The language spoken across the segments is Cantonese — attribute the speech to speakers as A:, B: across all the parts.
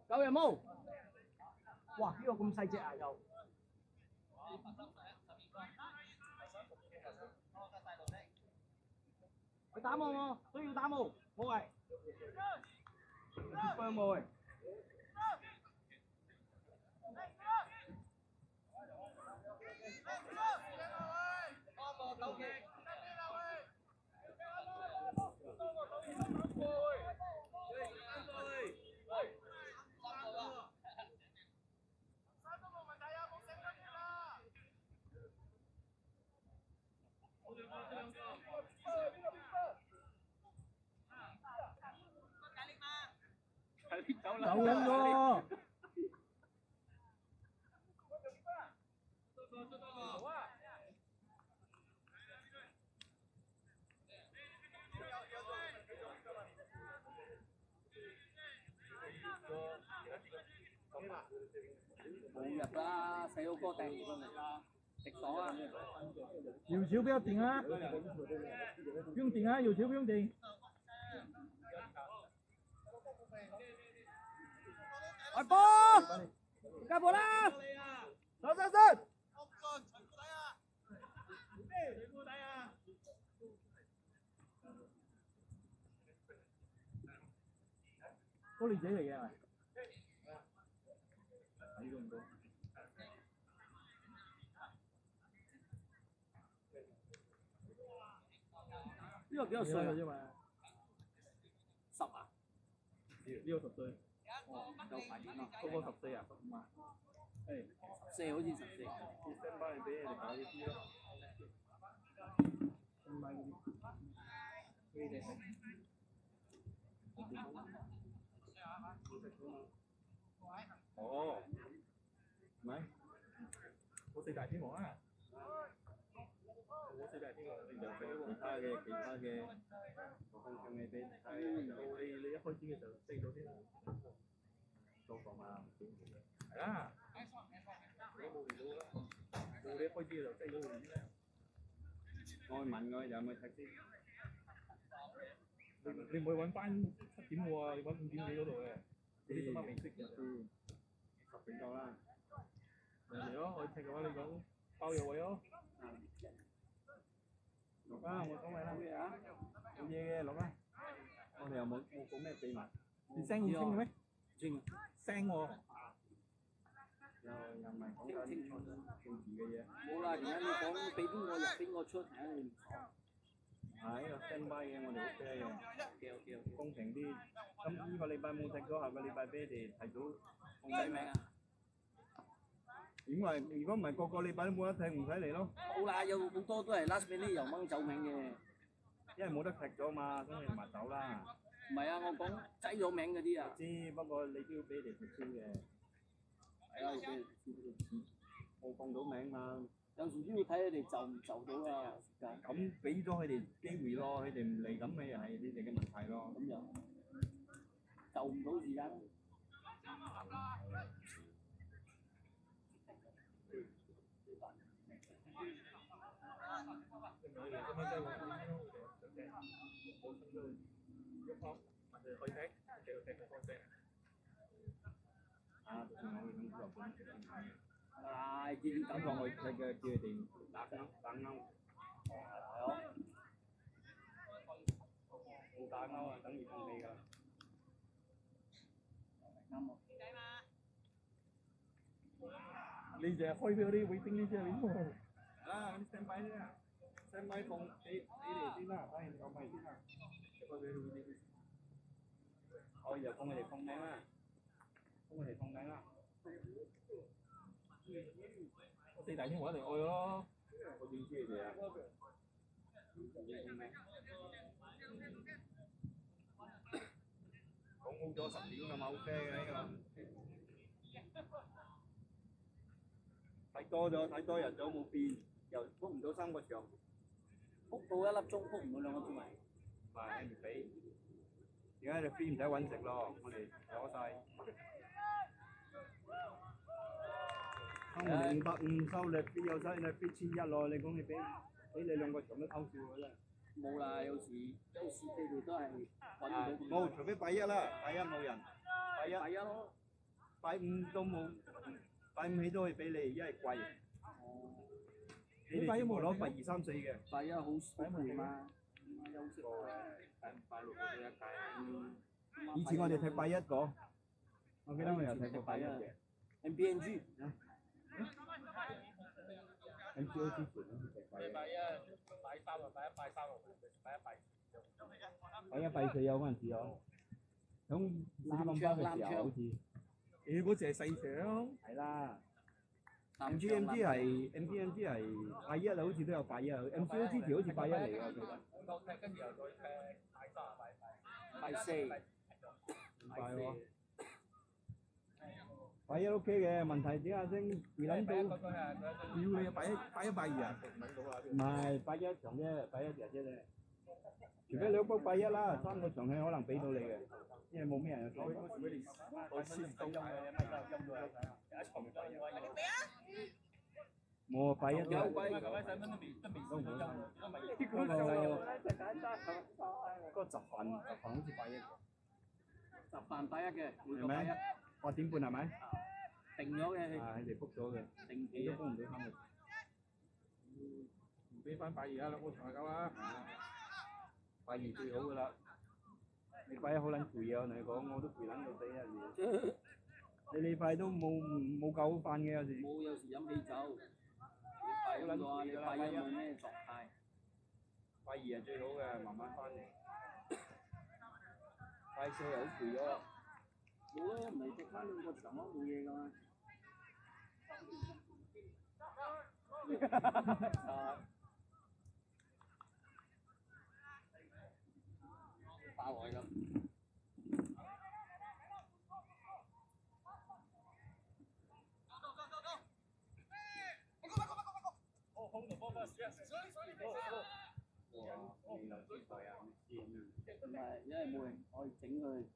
A: 夠有冇？哇！呢個咁細隻啊又。佢打我喎，都要打我，冇謂。幫我。走人喎！冇入啦，細佬哥掟唔入啦，直爽啊！有球不要頂啊！不用頂啊，有球不用頂。開波！加波啦！走！多年仔嚟嘅係咪？睇到唔多。呢個幾多歲啊？啫嘛？10啊？呢個10歲。哦，夠排點啊？嗰個14啊？15啊？誒，14好似14。啲新班俾你哋搞呢啲咯。新班嗰啲。呢啲係。哦，唔係，我4大天王啊！我4大天王，你就俾其他嘅，我分享你俾你一開始嘅時候飛到先，做房啊，係啦，你冇嚟到啦，到你一開始就飛到嚟啦。我問佢有冇踢先，你唔會揾翻7點喎，你揾5點幾嗰度嘅，你做乜未識嘅？10點夠啦。嚟咯，我踢嘅話你講包入位咯。落啦，我講咪啦。冇嘢啊？冇嘢嘅，落啦。我哋又冇講咩秘密。你聲好清嘅咩？清。聲喎。又唔係講緊政治嘅嘢。冇啦，而家你講俾邊個入邊個出，睇你唔爽。係呢個 standby 嘅，我哋 OK 嘅。公平啲。咁呢個禮拜冇踢咗，下個禮拜俾你哋提早控制名啊！點為？如果唔係個個禮拜都冇得踢，唔使嚟咯。冇啦，有好多都係 last minute 又掹走名嘅，因為冇得踢咗嘛，咁你咪走啦。唔係啊，我講擠咗名嗰啲啊。知，不過你都要俾你哋踢先嘅。係啊，我放到名嘛。有時都要睇你哋就唔就到啊時間。咁俾咗佢哋機會咯，佢哋唔嚟咁咪係你哋嘅問題咯。咁又就唔到時間。係，至於咁講，我叫佢哋打勾。係咯。冇打勾啊，等於放棄㗎。啱喎。你就係開俾嗰啲會叮呢啲你喎。啊，嗰啲 standby 啲啊 ，standby 放你哋先啦，反正我咪先啦。開俾佢會叮。我又幫佢哋放名啦，幫佢哋放名啦。4大天王一定愛咯。我點知你哋啊？講好咗10點㗎嘛，OK 嘅呢個。睇多人咗冇變，又 book 唔到3個場 ，book 到1粒鐘 ，book 唔到2個鐘咪。係你唔俾，而家你飛唔使揾食咯，我哋攞晒。我哋550收你飛有晒，你飛1100咯，你講你俾你2個場都偷笑嘅真係。冇啦，有時佢哋都係揾唔到。冇，除非拜一啦，拜一冇人。拜一咯。拜五都冇，拜五起都可以俾你，因為貴。你哋全部攞拜二三四嘅。拜一好攰嘛，休息。拜六嗰啲一屆。以前我哋踢拜一個，我記得我有踢過拜一嘅。MBNG。MCO 之前好似踢拜一。拜三啊，拜一拜三啊，拜一拜四。拜一拜四有嗰陣時有。響攬槍嘅時候好似。你嗰隻係細場。係啦。MGMG 係 MGMG 係拜一啊，好似都有拜一啊。MCO 之前好似拜一嚟㗎，其實。夠踢跟住又再踢拜三啊，拜四。拜喎。拜一 OK 嘅，問題點解先未諗到？屌你拜一拜二啊？唔係拜一場啫，拜一日啫。除非兩波拜一啦，3個場係可能俾到你嘅，因為冇咩人去講。我先到嘅，冇拜一有貴，嗰個集飯好似拜一，集飯拜一嘅，係咪？8點半係咪？定咗嘅。啊，佢哋 book 咗嘅。定幾都 book 唔到3個。唔俾翻拜二啊，2個場就夠啦。拜二最好噶啦，你拜一好撚攰啊！我同你講，我都攰撚到死啊！你禮拜都冇夠飯嘅有時。冇，有時飲喜酒。好撚攰㗎啦，拜一冇咩狀態。拜二係最好嘅，慢慢翻嚟。拜四又好攰咗。冇咯，唔係踢翻2個場咯，冇嘢㗎嘛。打來㗎。唔係，因為冇人可以整佢。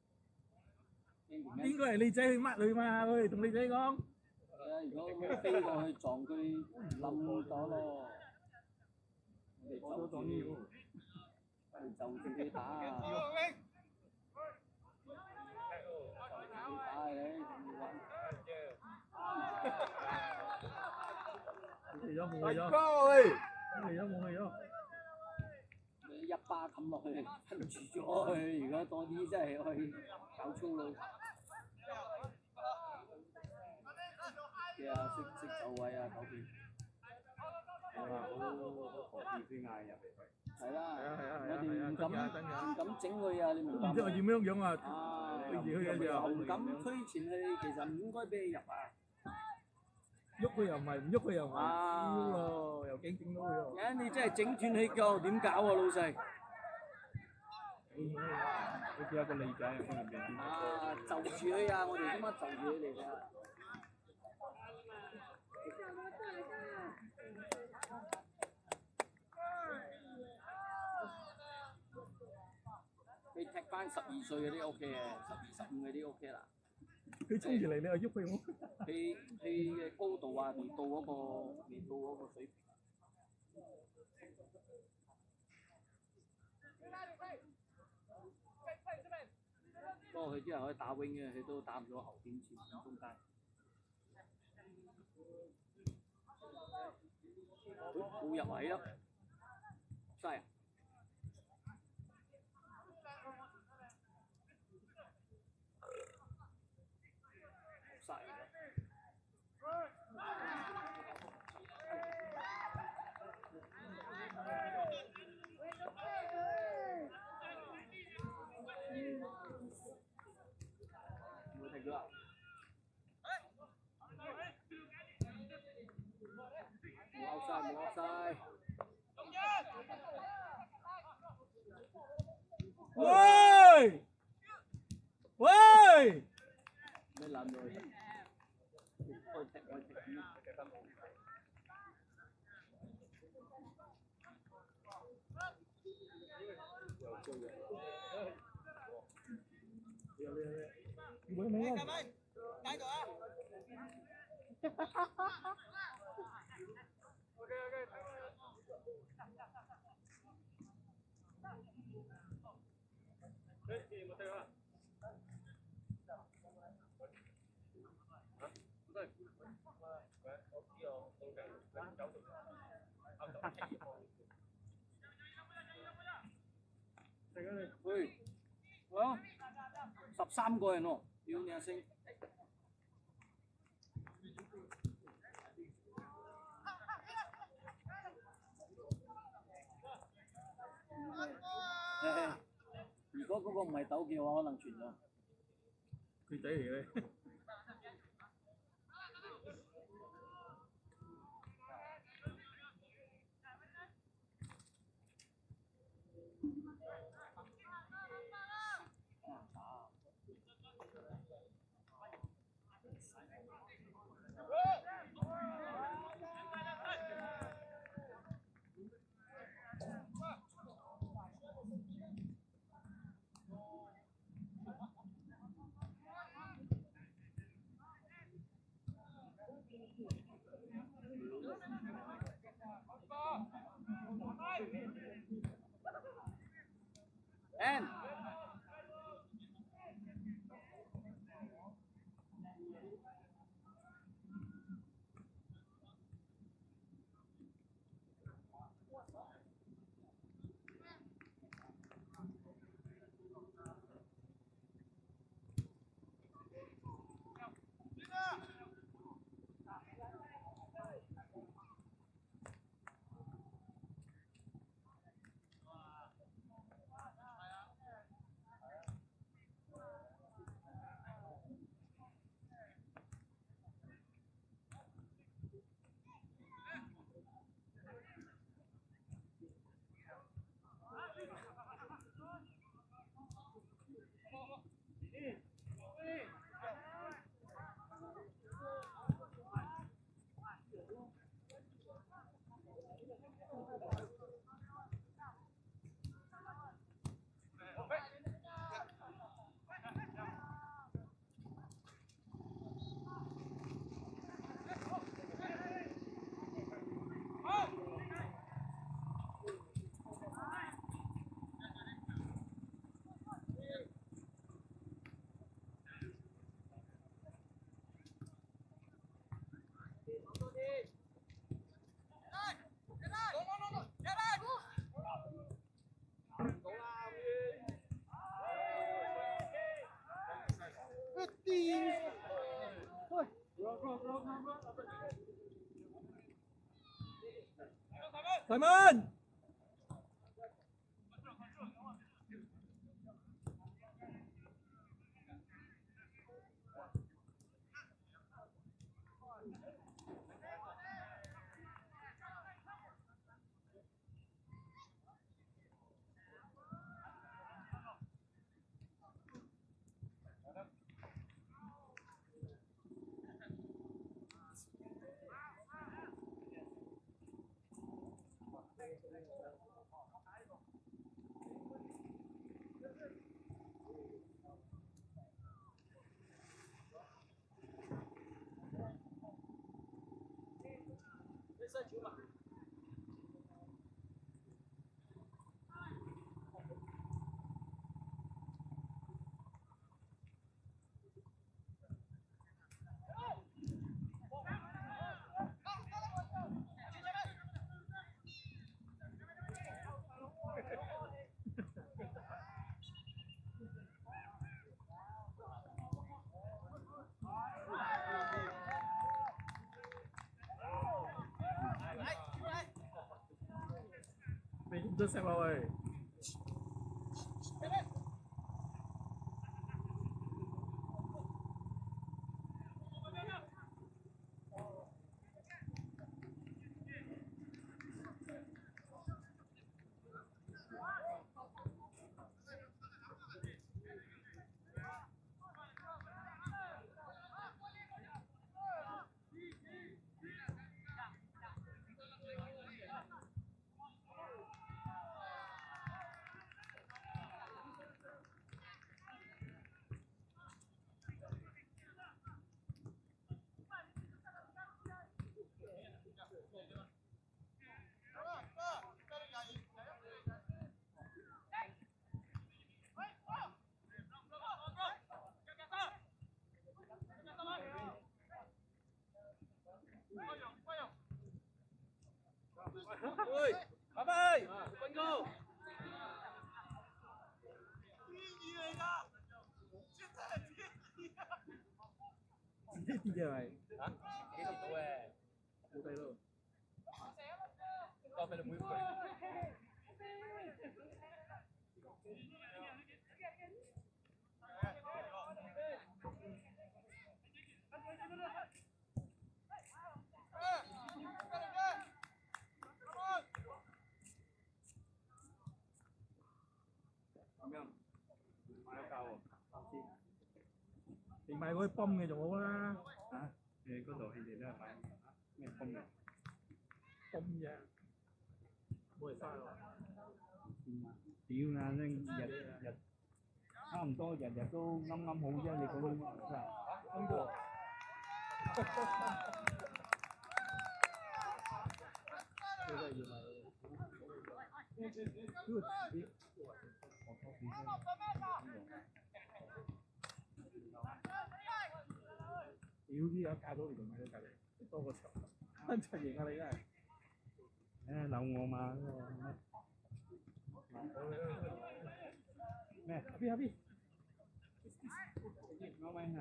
A: 應該係你仔去乜佢嘛？佢同你仔講。如果飛過去撞佢冧咗咯。我哋就住佢打啊！冇咗冇咗，你一巴冚落去，吞住咗佢。而家多啲真係可以搞粗魯。嘅啊，識走位啊，嗰邊。係啊，好何必先嗌入嚟？係啦，我哋唔敢整佢啊！你明白？唔知我點樣啊？對住佢又唔敢推前去，其實唔應該俾你入啊！喐佢又唔係，唔喐佢又唔係，喎又驚整到佢喎！你真係整斷氣腳，點搞啊，老細？好似有個理解喺入邊。啊，就住佢啊！我哋今晚就住佢嚟㗎。你踢翻12歲嗰啲 OK 嘅，12、15嗰啲 OK 啦。佢衝住嚟，你又喐佢喎。佢嘅高度啊，未到嗰個水平。不過佢啲人可以打 wing 嘅，佢都打唔到後邊前中間。冇入位咯，犀啊！喂！喂！咩攬咗佢？喂，啊，13個人喎，屌你阿星！如果嗰個唔係鬥嘅話，可能傳咗。佢仔嚟嘅。And Thời Minh Mày cũng rất xem ơi.
B: 啲啫係。
A: 嚇？幾時到嘅？
B: 冇睇咯。
A: 交俾你妹佢。咁樣買咗價喎，
B: 你買嗰啲泵嘅仲好啦。
A: 嚇？你嗰度佢哋都係買咩泵嘅？
B: 泵啫，冇人嘥喎。
A: 屌眼咧，日差唔多日日都啱啱好啫，你嗰種真係啱過。
B: 呢個要買。呢個紙。屌啲有戒到你仲買咗戒嚟，多個場，真型啊你真係。
A: 誒扭我嘛咩？
B: 邊邊？
A: 我咪啊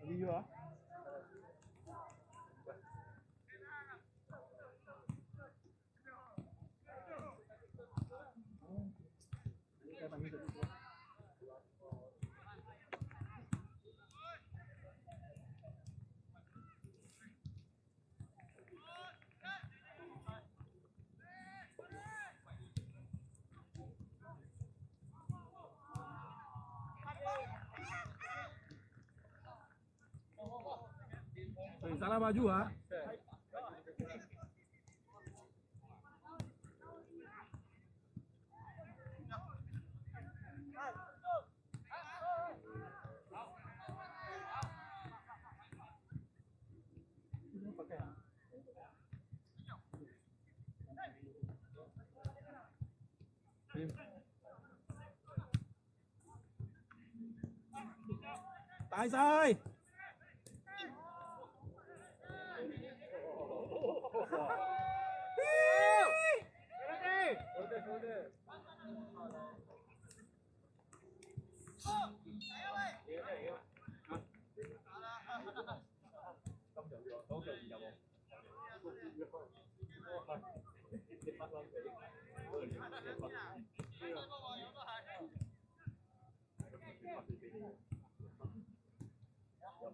A: ！đi chưa?
B: Salah baju ah. Tại sai.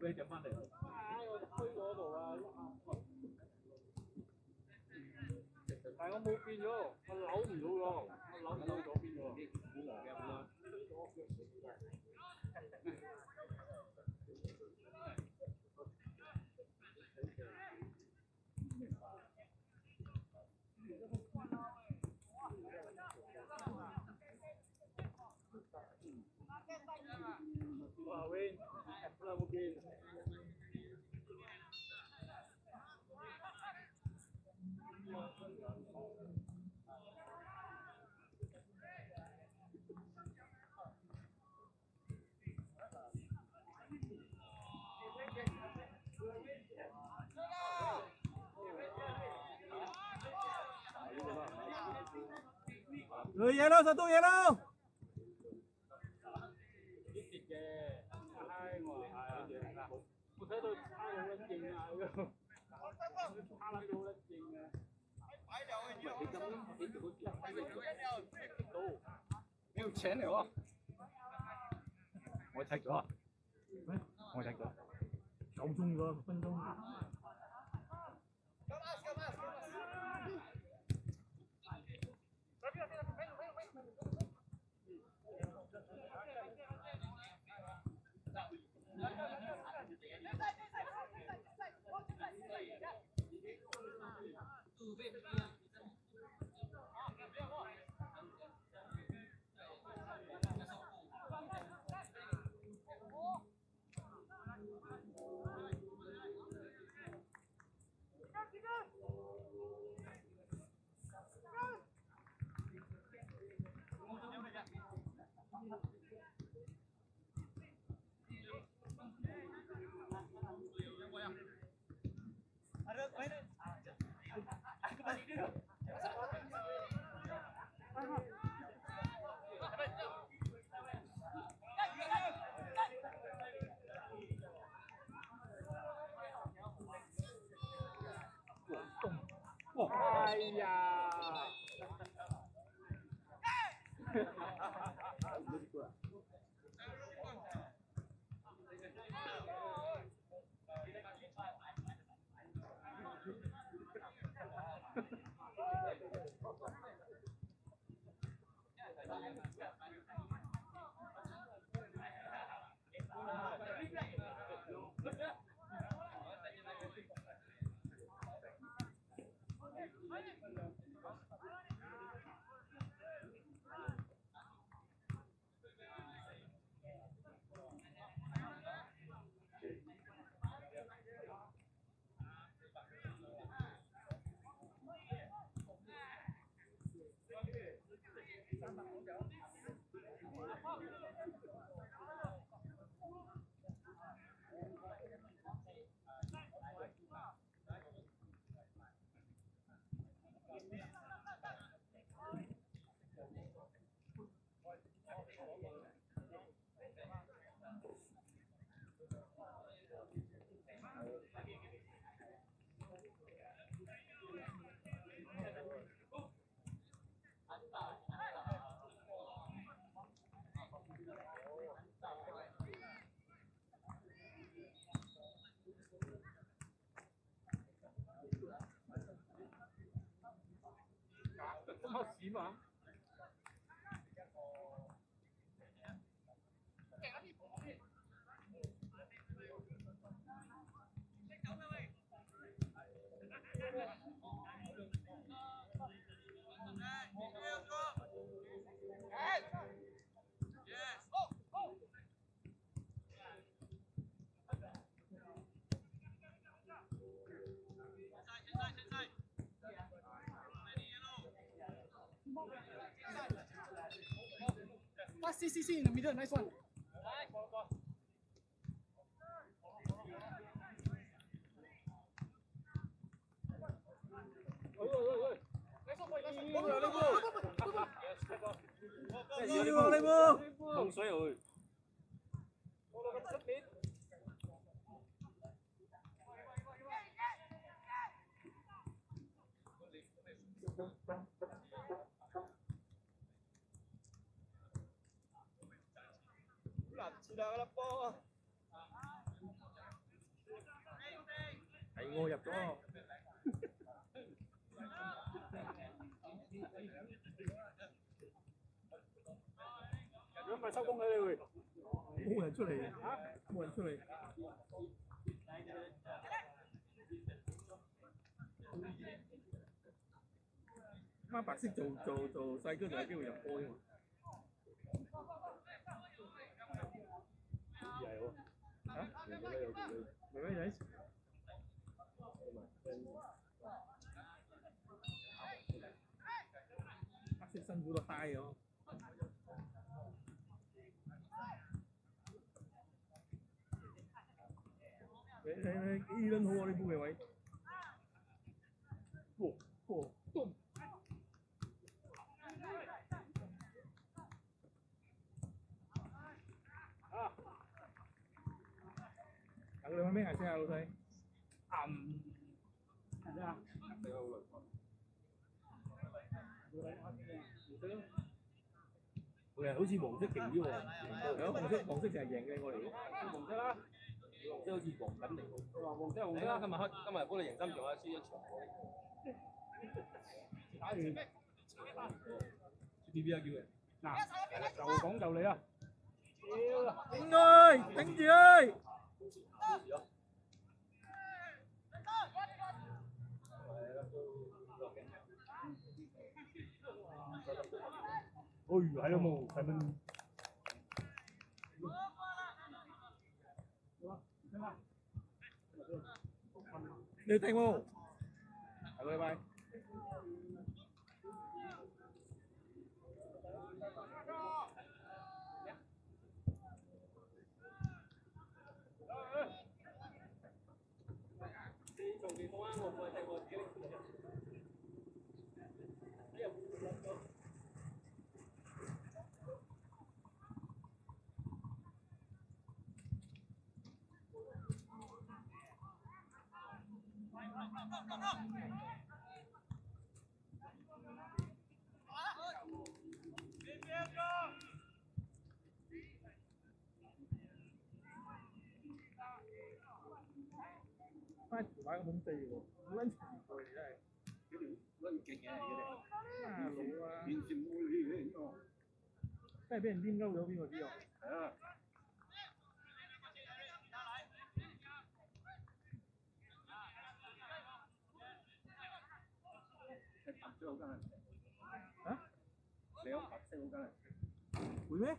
A: Đi chậm翻嚟。
B: 我推嗰度啊，但係我冇變咗，我扭唔到喎，我扭唔到左邊喎。哇喂，我冇變。Người yellow sao tôi yellow? Tôi thấy tôi tha luôn lên chừng à. Tha lên luôn lên chừng à.
A: Yêu chén này không? Tôi take咗啊！我take咗。
B: 夠鐘咗，6分鐘。哎呀！乜屎嘛？See,
C: in the middle, nice one.
B: Không xoáy rồi.
A: Thầy Ngô nhập đó.
B: 如果唔係收工嘅你會。
A: 冇人出嚟，冇人出嚟。孖白色做細嗰度有機會入波㗎嘛？
B: 係喎。
A: 嚇？明咩有佢？明咩仔？黑色辛苦到嗨咗。你依輪好啊！呢鋪嘅位。等你咩顏色啊，老細？
B: 係啊。
A: 佢係好似黃色勁啲喎，係咯，黃色就係贏嘅我嚟。
B: 黃色啦，
A: 黃色好似黃緊嚟喎。
B: 黃色紅色啦。
A: 今日幫你贏心仲啊，輸一場喎。
B: 打完。
A: B B 啊叫佢。
B: 嗱，就講就你啦。
A: 頂佢，頂住佢。
B: 哎，係咯冇，係咪？
A: 你聽喎，下個禮拜。
B: 你做幾多啊？我翻條馬咁樣飛喎，好撚長佢真係。
A: 嗰條撚勁嘅佢哋。
B: 啊老啊！
A: 完全冇理嘅呢個。
B: 真係俾人顛鳩咗邊個知啊？
A: 係啊。白色好緊
B: 啊？
A: 你有白色好緊
B: 會咩？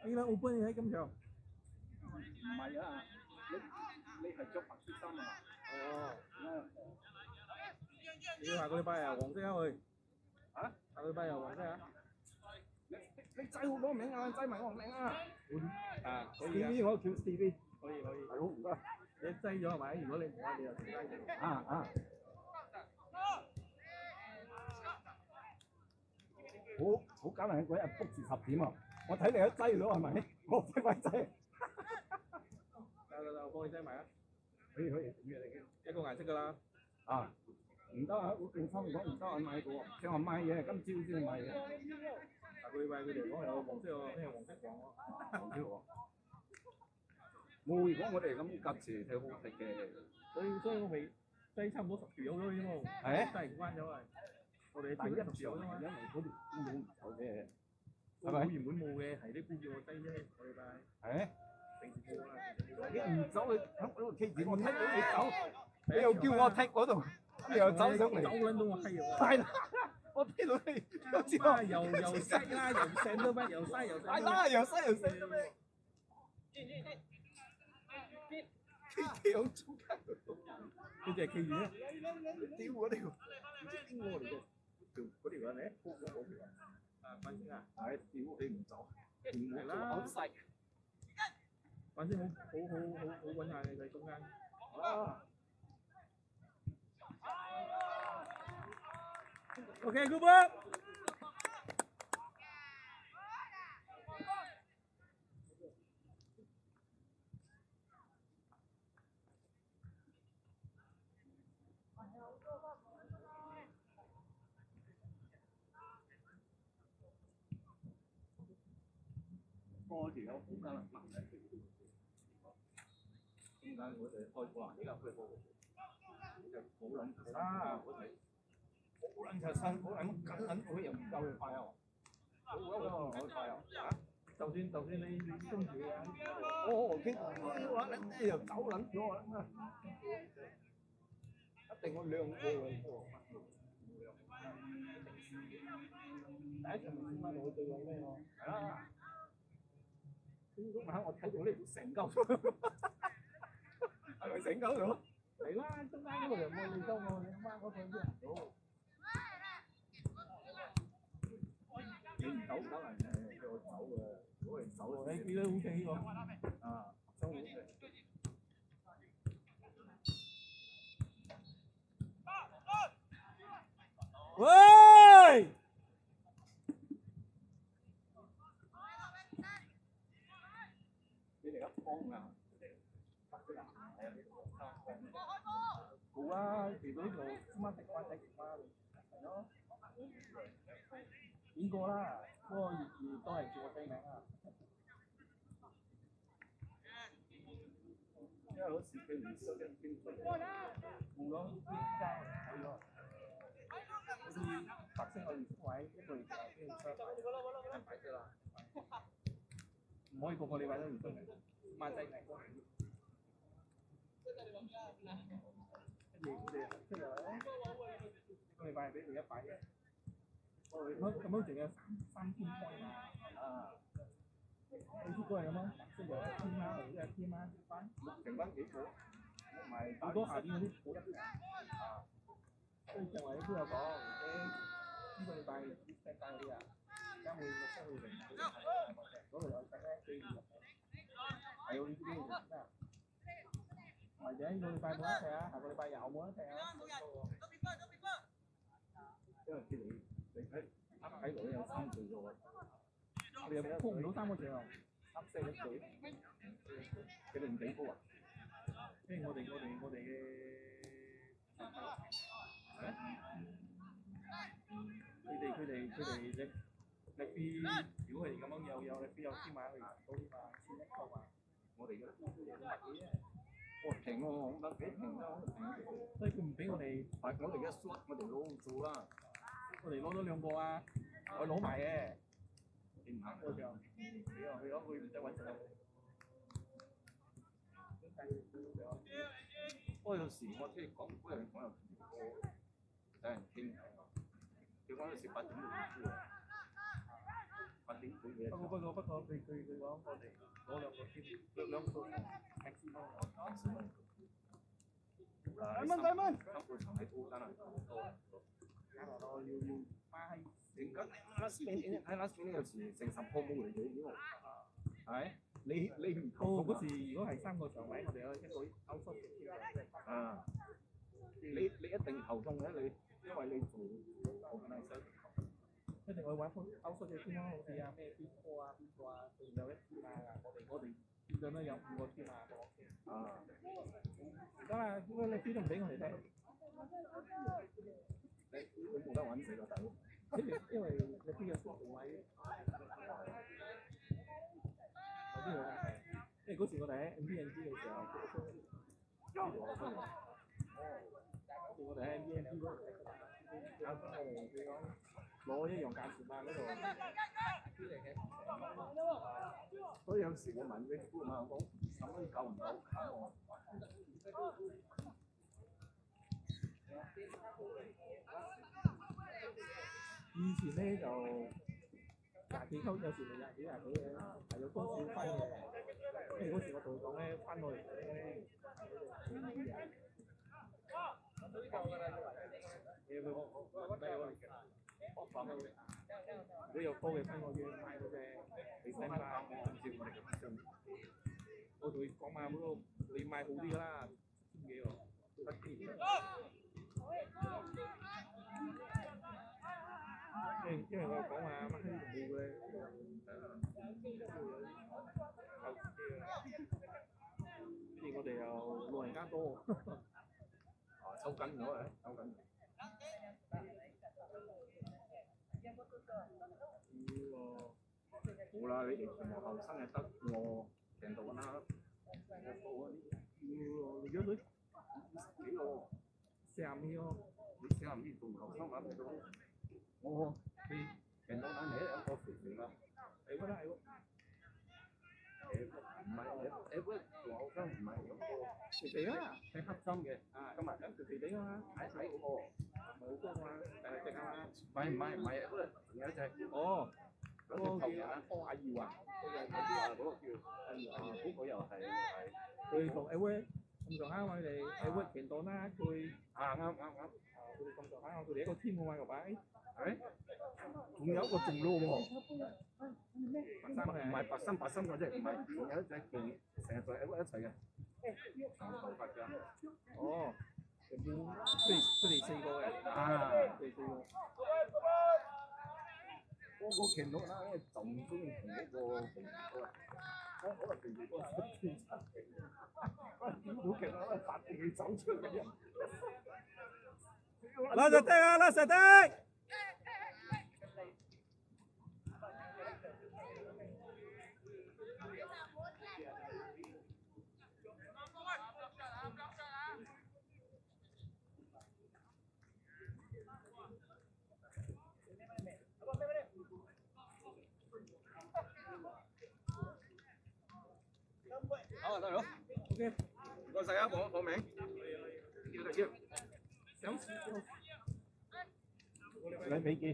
B: 你兩 open 你喺咁長？
A: 唔係啊，你係着白色衫啊嘛。
B: 哦。你下個禮拜又黃色啊佢？
A: 啊？
B: 下個禮拜又黃色啊？
A: 你擠好多名啊，擠埋我名啊！
B: 啊，可以啊。
A: TV 我叫 TV。
B: 可以可以。
A: 係好唔該。
B: 你擠咗係咪？如果你唔玩，你就剩低嘅。
A: 啊！好艱難嗰日 book 住10點啊！我睇你一擠咗係咪？我快快擠。
B: 得，我幫你擠埋啊！
A: 可以，
B: 一個顏色㗎啦。
A: 啊！唔得啊！我勁收嚟講唔得，我買過。正話買嘢，今朝先買嘅。
B: 下個禮拜佢哋講有黃色喎，咩黃色黃喎？
A: 黃色黃。冇，如果我哋咁夾住睇好食嘅。
B: 所以我未擠差唔多10條咗啫喎。
A: 係。
B: 擠唔關咗係。我哋
A: 但係
B: 10條啫嘛。
A: 因為嗰條冇唔走嘅。
B: 係咪？原本冇嘅，係啲姑叫我擠啫，個禮拜。
A: 係。
B: 平時冇啦。
A: 你唔走，你喺嗰度企住，我踢到你走，你又叫我踢嗰度，你又走上嚟。
B: 走撚到我閪喎！
A: 係啦，我踢到你，我知道。
B: 又塞啦，又成都乜，又塞又塞。
A: 係啦，又塞又塞都咩？企喺中間度。
B: 佢就係企住咧。
A: 屌我條！
B: 唔知邊個嚟嘅？嗰條係咪？嗰條啊？啊，反正啊，
A: 係屌你唔走，
B: 係啦。
A: 好細。
B: 反正好穩下嘅喺中間。
A: 啊
B: OK， good work。
A: 波條有好艱難嘅。點解我哋開波啊？而家開波就好撚頭啦！我哋好撚頭身，好撚緊撚到又唔夠佢快啊！好快啊！
B: 就算你中意嘅，
A: 佢話撚又走撚咗啊！一定我兩個嘅喎。第一場先翻到去對位咩喎？係啦。嗰晚我睇到呢條成鳩，係咪成鳩咗？
B: 嚟啦，中間嗰個人冇你收我，你媽嗰隊啲人到。
A: 你唔走唔得嚟嘅，叫我走嘅，如果你走，
B: 你記得好清喎。
A: 啊，收好嘅。
B: 喂！
A: 你哋一幫啊！好啊，嚟到呢度今晚食飯仔食飯，係咯。
B: 邊個啦？嗰個粵語都係叫我低名啊！
A: 因為嗰時佢唔識得邊個。
B: 冇咯，邊交係咯。好似白色我哋位一個月就邊出？係白色啦。唔可以個禮拜都唔出嘅，萬仔嚟。跟住佢哋出嚟咧，一個禮拜俾佢100嘅。咁樣仲有3千塊啊！你知嗰人咁樣，即係有1千蚊，或者1千蚊翻，
A: 成班幾個？埋
B: 好多下邊嗰啲好得啊！所以上圍都有講，呢個禮拜啲石街嗰啲啊，而家會陸續會零嗰度有石咧，4、5係喎，呢啲都要咩？或者呢個禮拜冇得踢啊，下個禮拜又冇得踢啊！
A: 因為你睇喺度有3隊嘅喎，
B: 你有冇鋪唔到3個場
A: 3、4一隊，佢哋唔俾鋪啊？
B: 即係我哋嘅佢哋力飛，如果佢哋咁樣有力飛有天馬去高啲嘛，11個嘛，
A: 我哋嘅乜嘢啫？我平喎，我覺得幾平啦，
B: 所以佢唔俾我哋，
A: 係我哋嘅 shot，我哋攞做啦，
B: 我哋攞咗2個啊，我攞埋嘅。
A: 你唔肯
B: 我就俾我去咗，佢唔使揾食。
A: 不過有時我聽講嗰樣講又有人傾，佢講有時8點會輸啊，8點半嘅。
B: 不過佢講我哋攞2個添，兩個maximum。
C: 大蚊，
A: 三個場係多單啊，
B: 加落咯，要買。
A: 點解last minute 有時成10個冇嚟嘅喎？係你唔投
B: 嗰時如果係3個場位，我哋有一個歐縮嘅添。
A: 啊！你一定投中嘅你，因為你做
B: 一定會揾歐縮嘅添咯，好似啊咩邊個啊，仲有一添啊，我哋見到咧有5個添啊。
A: 啊！
B: 得啦，應該你邊都唔俾我哋踢。
A: 你冇得揾死個仔。
B: 因為你邊有縮位。因為嗰時我哋喺 MBNG 嘅時候，我哋喺 MBNG 嗰度攞一樣價錢嘛嗰度。
A: 所以有時我問你估下，我手可以夠唔夠近我？
B: 以前咧就廿幾級，有時咪廿幾嘅，係有多少分嘅。因為嗰時我同佢講咧，翻落嚟咧，如果有多嘅分，我要買嗰隻你使嘛？我同佢講嘛，嗰個你買好啲啦，1000幾喎，得啲。因為我講話乜閪都冇嘅，跟住我哋又老人家多，
A: 抽筋咗啊！抽筋。冇啦，你哋全部後生係得我聽到啦，
B: 你幾多歲
A: ？20幾喎
B: ？40喎。
A: 你40仲後生玩唔到？我聽到啦，你一個肥肥啦。
B: 係喎係喎。
A: 唔係，仲後生唔係咁個。
B: 肥肥啦，
A: 係黑心嘅。
B: 啊，今日肥肥地啊嘛，
A: 睇嗰個。
B: 唔係好高嘛，係直啊嘛。
A: 唔係，仲有一隻。
B: 哦。
A: 嗰個叫
B: 柯亞耀啊，
A: 嗰個叫嗰個又係
B: 佢同 Edward 咁上下，我哋 Edward 前檔啦，佢
A: 啱，
B: 佢哋咁上下，佢哋一個 team 嘅嘛個擺，
A: 係，仲有一個仲咯喎，
B: 唔係
A: 白心嗰隻，唔係，仲有一隻仲成日同 Edward 一齊嘅，長頭髮㗎，
B: 哦，佢哋4個嘅，
A: 啊，
B: 佢哋4個。
A: 我見到啦，因為就唔中意同嗰個肥哥啊，可能肥哥出天神好勁啊！發電走出嚟嘅。
B: 拉實的啊，拉實的。
A: 好，大佬。
B: OK。
A: 唔該曬啊，報名。叫。
B: 嚟美記。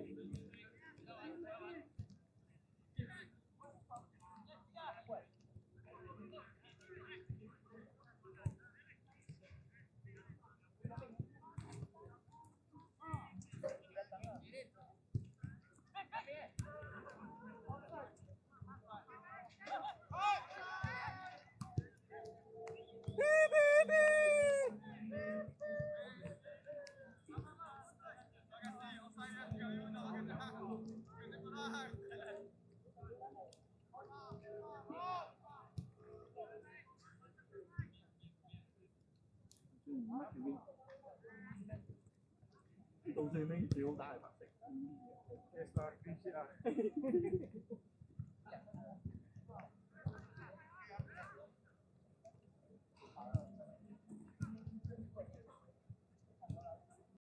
B: 到最尾最好打係白色。